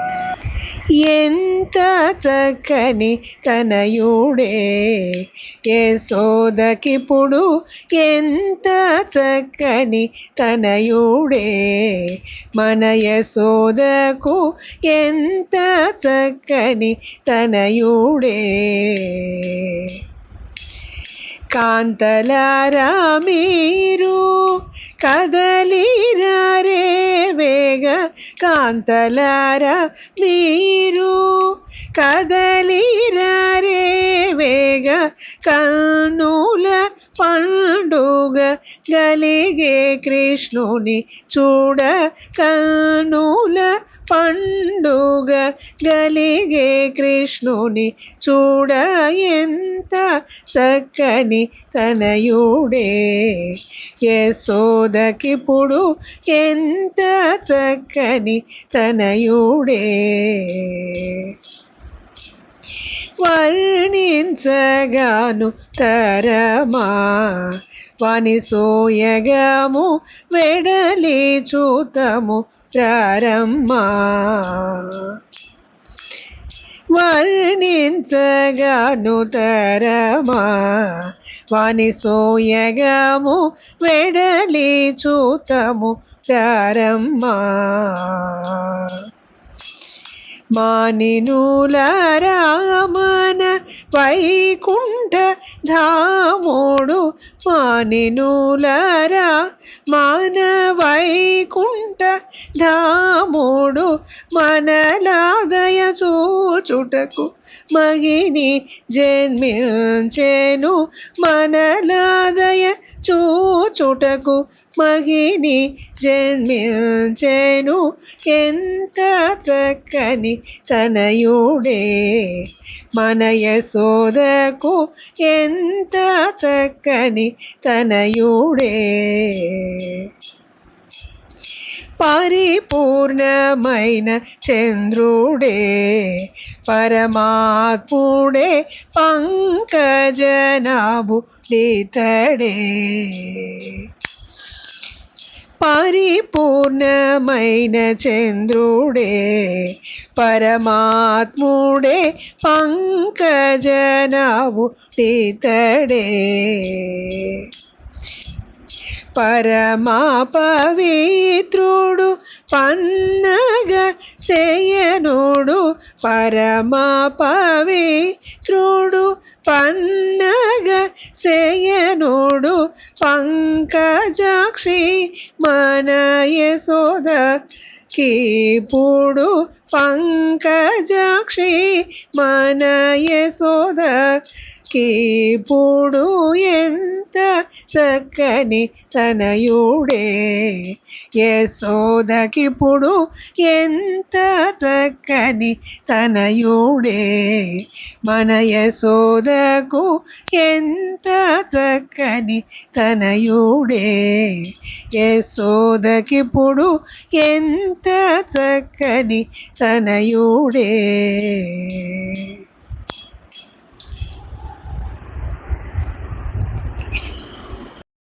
ఎంత చక్కని తనయుడే యశోదకిప్పుడు ఎంత చక్కని తనయుడే మన యశోదకు ఎంత చక్కని తనయుడే కాంతలారా మీరు కదలిరారే వేగ కాంతలారా మీరు కదలిరారే వేగ కన్నుల పండుగ గలిగే కృష్ణుని చూడ కన్నుల పండుగ గలిగే కృష్ణుని చూడ ఎంత చక్కని తనయుడే యశోదకిప్పుడు ఎంత చక్కని తనయుడే వర్ణించగాను తరమా వాని సోయగము వెడలి చూతము ప్రారమ్మా వర్ణించగాను తరమా వాని సోయగము వెడలి చూతము ప్రారమ్మా మానినుల రామన వైకుంఠ ధాముడు మానినుల మన వైకుంఠ ధాముడు మనలాదయ చూచుటకు మహిని జన్మించెను మనలాదయ చూచుటకు మహిని జన్మించెను ఎంత చక్కని తనయుడే మన యశోదకు ఎంత చక్కని తనయుడే పరిపూర్ణమైన చంద్రుడే పరమాత్ముడే పంకజనాభుడితడే పరిపూర్ణమైన చంద్రుడే పరమాత్ముడే పంకజనాభుడితడే పరమా పవిత్రుడు పన్నగ శయనుడు పరమా పవిత్రుడు పన్నగ శయనుడు పంకజాక్షి మన యశోద కీపుడు పంకజాక్షి మన యశోద కీపుడు ఎంత చక్కని తనయుడే యశోదకిప్పుడు ఎంత చక్కని తనయుడే మన యశోదకు ఎంత చక్కని తనయుడే యశోదకిప్పుడు ఎంత చక్కని తనయుడే